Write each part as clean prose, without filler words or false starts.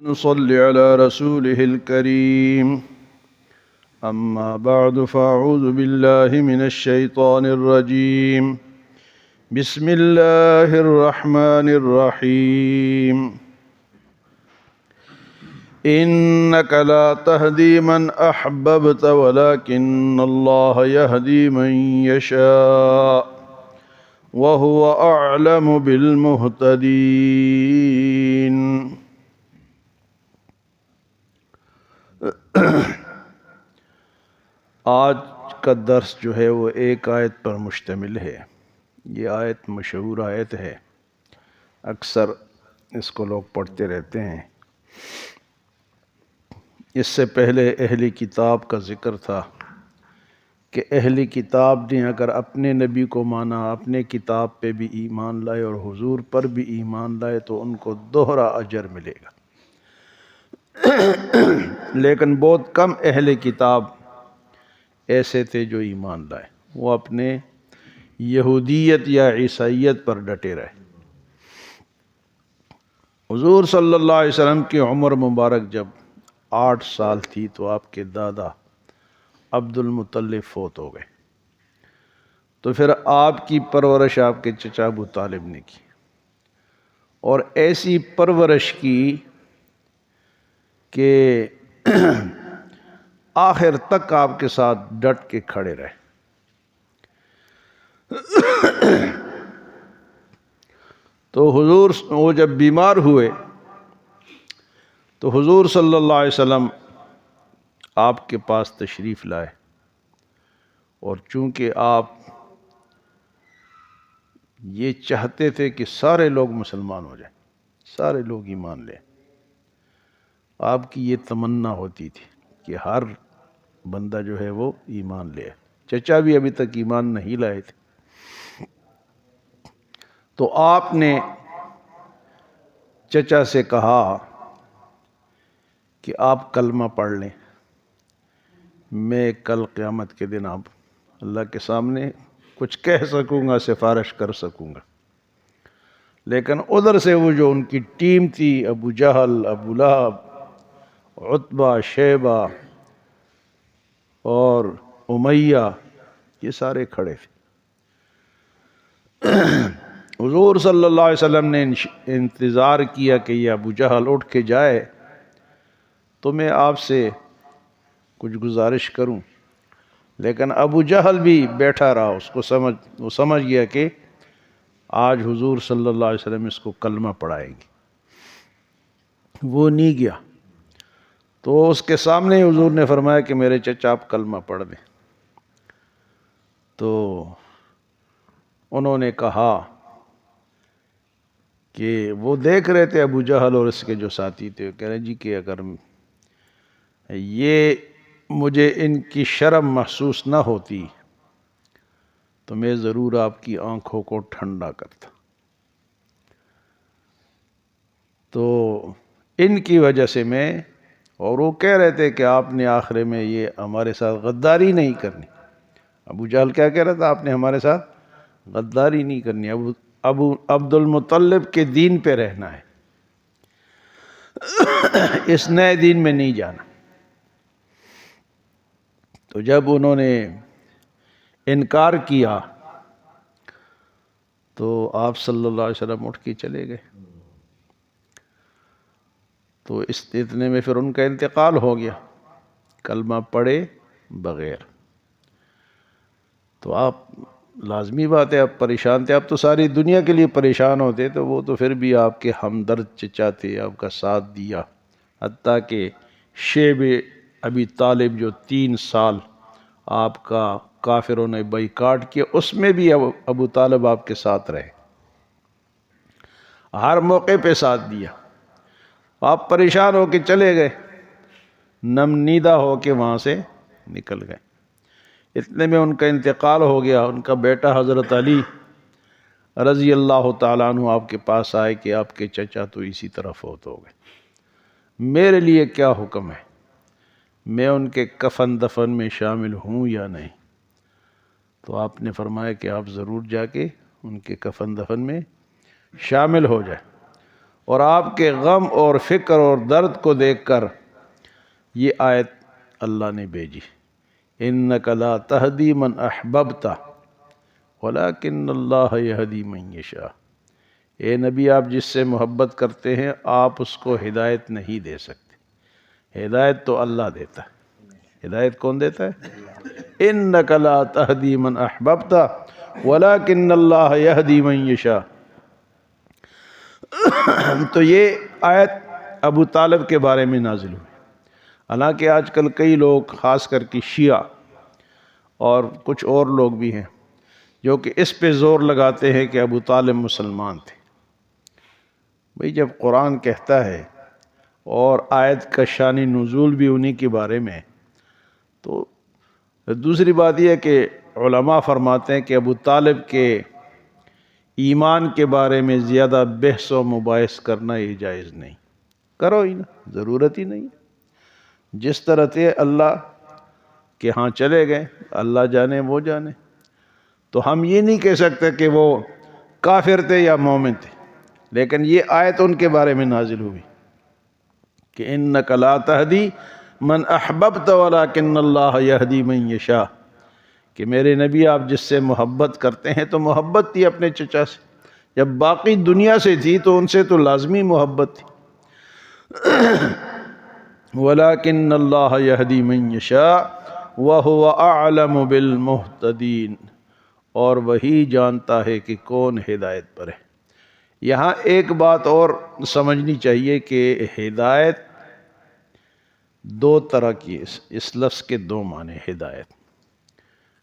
نصلي على رسوله الكريم. أما بعد فأعوذ بالله من الشيطان الرجيم. بسم الله الرحمن الرحيم. إنك لا تهدي من أحببت ولكن الله يهدي من يشاء وهو أعلم بالمهتدين. آج کا درس جو ہے وہ ایک آیت پر مشتمل ہے۔ یہ آیت مشہور آیت ہے، اکثر اس کو لوگ پڑھتے رہتے ہیں۔ اس سے پہلے اہل کتاب کا ذکر تھا کہ اہل کتاب نے اگر اپنے نبی کو مانا، اپنے کتاب پہ بھی ایمان لائے اور حضور پر بھی ایمان لائے تو ان کو دوہرا اجر ملے گا۔ لیکن بہت کم اہل کتاب ایسے تھے جو ایمان لائے، وہ اپنے یہودیت یا عیسائیت پر ڈٹے رہے۔ حضور صلی اللہ علیہ وسلم کی عمر مبارک جب 8 سال تھی تو آپ کے دادا عبد المطلب فوت ہو گئے، تو پھر آپ کی پرورش آپ کے چچا ابو طالب نے کی، اور ایسی پرورش کی کہ آخر تک آپ کے ساتھ ڈٹ کے کھڑے رہے۔ تو حضور وہ جب بیمار ہوئے تو حضور صلی اللہ علیہ وسلم آپ کے پاس تشریف لائے، اور چونکہ آپ یہ چاہتے تھے کہ سارے لوگ مسلمان ہو جائیں، سارے لوگ ایمان لیں، آپ کی یہ تمنا ہوتی تھی کہ ہر بندہ جو ہے وہ ایمان لے۔ چچا بھی ابھی تک ایمان نہیں لائے تھے، تو آپ نے چچا سے کہا کہ آپ کلمہ پڑھ لیں، میں کل قیامت کے دن آپ اللہ کے سامنے کچھ کہہ سکوں گا، سفارش کر سکوں گا۔ لیکن ادھر سے وہ جو ان کی ٹیم تھی، ابو جہل، ابو لہب، عتبہ، شیبہ اور امیہ، یہ سارے کھڑے تھے۔ حضور صلی اللہ علیہ وسلم نے انتظار کیا کہ یہ ابو جہل اٹھ کے جائے تو میں آپ سے کچھ گزارش کروں، لیکن ابو جہل بھی بیٹھا رہا، وہ سمجھ گیا کہ آج حضور صلی اللہ علیہ وسلم اس کو کلمہ پڑھائیں گے، وہ نہیں گیا۔ تو اس کے سامنے حضور نے فرمایا کہ میرے چچا آپ کلمہ پڑھ دیں۔ تو انہوں نے کہا کہ وہ دیکھ رہے تھے ابو جہل اور اس کے جو ساتھی تھے، کہہ رہے جی کہ اگر یہ مجھے ان کی شرم محسوس نہ ہوتی تو میں ضرور آپ کی آنکھوں کو ٹھنڈا کرتا۔ تو ان کی وجہ سے میں، اور وہ کہہ رہے تھے کہ آپ نے آخر میں یہ ہمارے ساتھ غداری نہیں کرنی۔ ابو جہل کیا کہہ رہا تھا؟ آپ نے ہمارے ساتھ غداری نہیں کرنی، ابو عبد المطلب کے دین پہ رہنا ہے، اس نئے دین میں نہیں جانا۔ تو جب انہوں نے انکار کیا تو آپ صلی اللہ علیہ وسلم اٹھ کے چلے گئے۔ تو اس اتنے میں پھر ان کا انتقال ہو گیا کلمہ پڑھے بغیر۔ تو آپ لازمی بات ہے، آپ پریشان تھے، آپ تو ساری دنیا کے لیے پریشان ہوتے، تو وہ تو پھر بھی آپ کے ہمدرد چچا تھے، آپ کا ساتھ دیا، حتیٰ کہ شیب ابی طالب جو 3 سال آپ کا کافروں نے بائیکاٹ کیا، اس میں بھی ابو طالب آپ کے ساتھ رہے، ہر موقع پہ ساتھ دیا۔ آپ پریشان ہو کے چلے گئے، نم نیدہ ہو کے وہاں سے نکل گئے۔ اتنے میں ان کا انتقال ہو گیا۔ ان کا بیٹا حضرت علی رضی اللہ تعالیٰ عنہ آپ کے پاس آئے کہ آپ کے چچا تو اسی طرح فوت ہو گئے، میرے لیے کیا حکم ہے، میں ان کے کفن دفن میں شامل ہوں یا نہیں؟ تو آپ نے فرمایا کہ آپ ضرور جا کے ان کے کفن دفن میں شامل ہو جائے۔ اور آپ کے غم اور فکر اور درد کو دیکھ کر یہ آیت اللہ نے بھیجی، اِنَّكَ لَا تَهْدِي مَنْ أَحْبَبْتَ وَلَكِنَّ اللَّهَ يَهْدِي مَنْ يَشَاءُ۔ اے نبی، آپ جس سے محبت کرتے ہیں آپ اس کو ہدایت نہیں دے سکتے، ہدایت تو اللہ دیتا ہے۔ ہدایت کون دیتا ہے؟ اِنَّكَ لَا تَهْدِي مَنْ أَحْبَبْتَ وَلَكِنَّ اللَّهَ يَهْدِي مَنْ يَشَاءُ۔ تو یہ آیت ابو طالب کے بارے میں نازل ہوئی۔ حالانکہ آج کل کئی لوگ، خاص کر کے شیعہ اور کچھ اور لوگ بھی ہیں، جو کہ اس پہ زور لگاتے ہیں کہ ابو طالب مسلمان تھے۔ بھئی جب قرآن کہتا ہے اور آیت کا شان نزول بھی انہی کے بارے میں، تو دوسری بات یہ ہے کہ علماء فرماتے ہیں کہ ابو طالب کے ایمان کے بارے میں زیادہ بحث و مباحث کرنا یہ جائز نہیں، کرو ہی نا، ضرورت ہی نہیں۔ جس طرح تھے اللہ کے ہاں چلے گئے، اللہ جانے وہ جانے، تو ہم یہ نہیں کہہ سکتے کہ وہ کافر تھے یا مومن تھے، لیکن یہ آیت ان کے بارے میں نازل ہوئی کہ اِنَّكَ لَا تَهْدِي مَنْ أَحْبَبْتَ وَلَكِنَّ اللَّهَ يَهْدِي مَنْ يَشَاءُ، کہ میرے نبی آپ جس سے محبت کرتے ہیں، تو محبت تھی اپنے چچا سے، جب باقی دنیا سے تھی تو ان سے تو لازمی محبت تھی۔ وَلَكِنَّ اللَّهَ يَهْدِي مَنْ يَشَاءُ وَهُوَ أَعْلَمُ بِالْمُهْتَدِينَ، اور وہی جانتا ہے کہ کون ہدایت پر ہے۔ یہاں ایک بات اور سمجھنی چاہیے کہ ہدایت دو طرح کی ہے، اس لفظ کے دو معنی ہدایت۔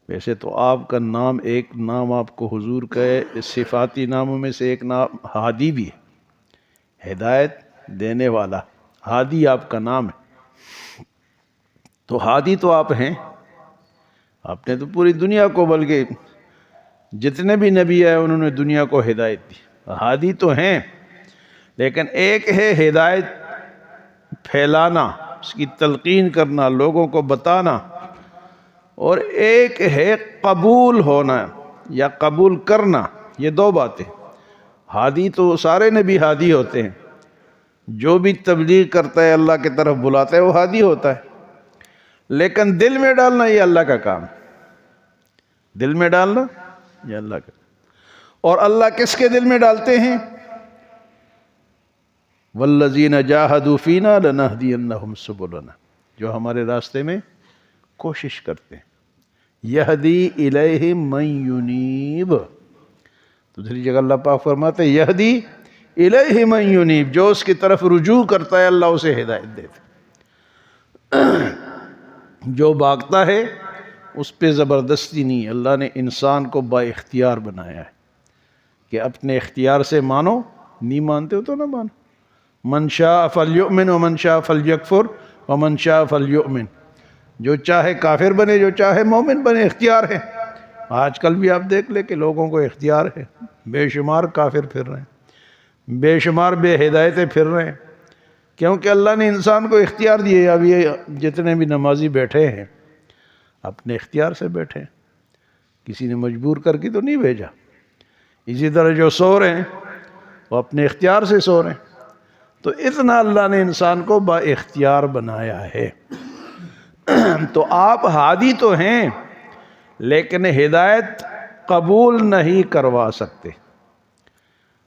ویسے تو آپ کا نام، ایک نام آپ کو حضور کا ہے، صفاتی ناموں میں سے ایک نام ہادی بھی ہے، ہدایت دینے والا، ہادی آپ کا نام ہے۔ تو ہادی تو آپ ہیں، آپ نے تو پوری دنیا کو، بلکہ جتنے بھی نبی آئے انہوں نے دنیا کو ہدایت دی، ہادی تو ہیں، لیکن ایک ہے ہدایت پھیلانا، اس کی تلقین کرنا، لوگوں کو بتانا، اور ایک ہے قبول ہونا یا قبول کرنا، یہ دو باتیں۔ ہادی تو سارے نبی ہادی ہوتے ہیں، جو بھی تبلیغ کرتا ہے، اللہ کی طرف بلاتا ہے، وہ ہادی ہوتا ہے، لیکن دل میں ڈالنا یہ اللہ کا کام ہے، دل میں ڈالنا یہ اللہ کا۔ اور اللہ کس کے دل میں ڈالتے ہیں؟ وَالَّذِينَ جَاهَدُوا فِينَا لَنَهْدِيَنَّهُمْ سُبُلَنَا، جو ہمارے راستے میں کوشش کرتے ہیں۔ يَهْدِي إِلَيْهِ مَن يُنِيبُ، دوسری جگہ اللہ پاک فرماتے ہیں يَهْدِي إِلَيْهِ مَن يُنِيبُ، جو اس کی طرف رجوع کرتا ہے اللہ اسے ہدایت دیتا ہے۔ جو بھاگتا ہے اس پہ زبردستی نہیں، اللہ نے انسان کو با اختیار بنایا ہے کہ اپنے اختیار سے مانو، نہیں مانتے ہو تو نہ مانو۔ من شاء فلیؤمن ومن شاء فلیکفر ومن شاء فلیؤمن، جو چاہے کافر بنے، جو چاہے مومن بنے، اختیار ہے۔ آج کل بھی آپ دیکھ لیں کہ لوگوں کو اختیار ہے، بے شمار کافر پھر رہے ہیں، بے شمار بے ہدایتیں پھر رہے ہیں، کیونکہ اللہ نے انسان کو اختیار دیے۔ اب یہ جتنے بھی نمازی بیٹھے ہیں اپنے اختیار سے بیٹھے ہیں، کسی نے مجبور کر کے تو نہیں بھیجا۔ اسی طرح جو سو رہے ہیں وہ اپنے اختیار سے سو رہے ہیں۔ تو اتنا اللہ نے انسان کو با اختیار بنایا ہے۔ تو آپ ہادی تو ہیں، لیکن ہدایت قبول نہیں کروا سکتے۔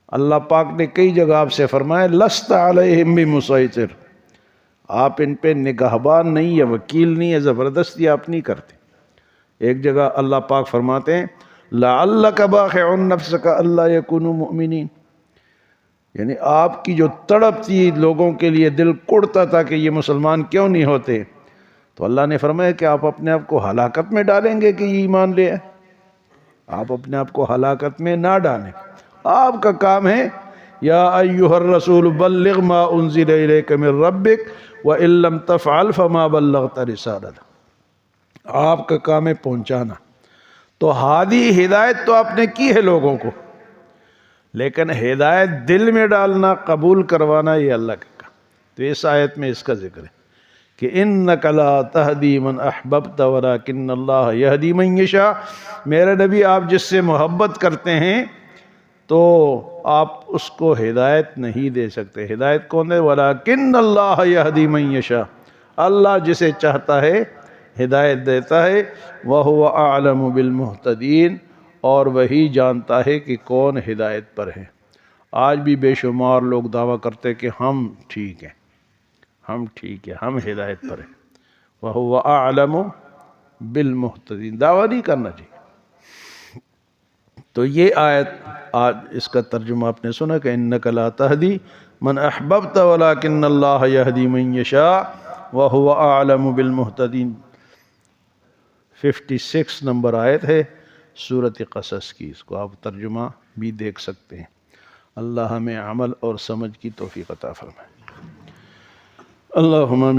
اللہ پاک نے کئی جگہ آپ سے فرمایا لست علیہم بمسیطر، آپ ان پہ نگہبان نہیں ہے، وکیل نہیں ہے، زبردستی آپ نہیں کرتے۔ ایک جگہ اللہ پاک فرماتے ہیں لعلک باخع نفسک الا یکونوا مؤمنین، یعنی آپ کی جو تڑپ تھی، لوگوں کے لیے دل کڑتا تھا کہ یہ مسلمان کیوں نہیں ہوتے، تو اللہ نے فرمایا کہ آپ اپنے آپ کو ہلاکت میں ڈالیں گے کہ یہ ایمان لے آئے؟ آپ اپنے آپ کو ہلاکت میں نہ ڈالیں، آپ کا کام ہے یا ایھا الرسول بلغ ما انزل الیک من ربک وان لم تفعل فما بلغت رسالتہ، آپ کا کام ہے پہنچانا۔ تو ہادی ہدایت تو آپ نے کی ہے لوگوں کو، لیکن ہدایت دل میں ڈالنا، قبول کروانا، یہ اللہ کا کام۔ تو اس آیت میں اس کا ذکر ہے کہ اِنَّكَ لَا تَهْدِي مَنْ أَحْبَبْتَ وَلَكِنَّ اللَّهَ يَهْدِي مَنْ يَشَاءُ، میرے نبی آپ جس سے محبت کرتے ہیں تو آپ اس کو ہدایت نہیں دے سکتے۔ ہدایت کون دے؟ وَلَكِنَّ اللَّهَ يَهْدِي مَن يَشَاءُ، اللہ جسے چاہتا ہے ہدایت دیتا ہے۔ وَهُوَ أَعْلَمُ بِالْمُهْتَدِينَ، اور وہی جانتا ہے کہ کون ہدایت پر ہے۔ آج بھی بے شمار لوگ دعویٰ کرتے کہ ہم ٹھیک ہیں، ہم ٹھیک ہیں، ہم ہدایت پر ہیں۔ وَهُوَ أَعْلَمُ بِالْمُهْتَدِينَ، دعویٰ نہیں کرنا چاہیے۔ تو یہ آیت آج اس کا ترجمہ آپ نے سنا کہ اِنَّكَ لَا تَهْدِي مَنْ أَحْبَبْتَ وَلَكِنَّ اللَّهَ يَهْدِي مَن يَشَاءُ وَهُوَ أَعْلَمُ بِالْمُهْتَدِينَ۔ 56 نمبر آیت ہے سورۃ قصص کی، اس کو آپ ترجمہ بھی دیکھ سکتے ہیں۔ اللہ ہمیں عمل اور سمجھ کی توفیق عطا فرمائے۔ اللہم آمین۔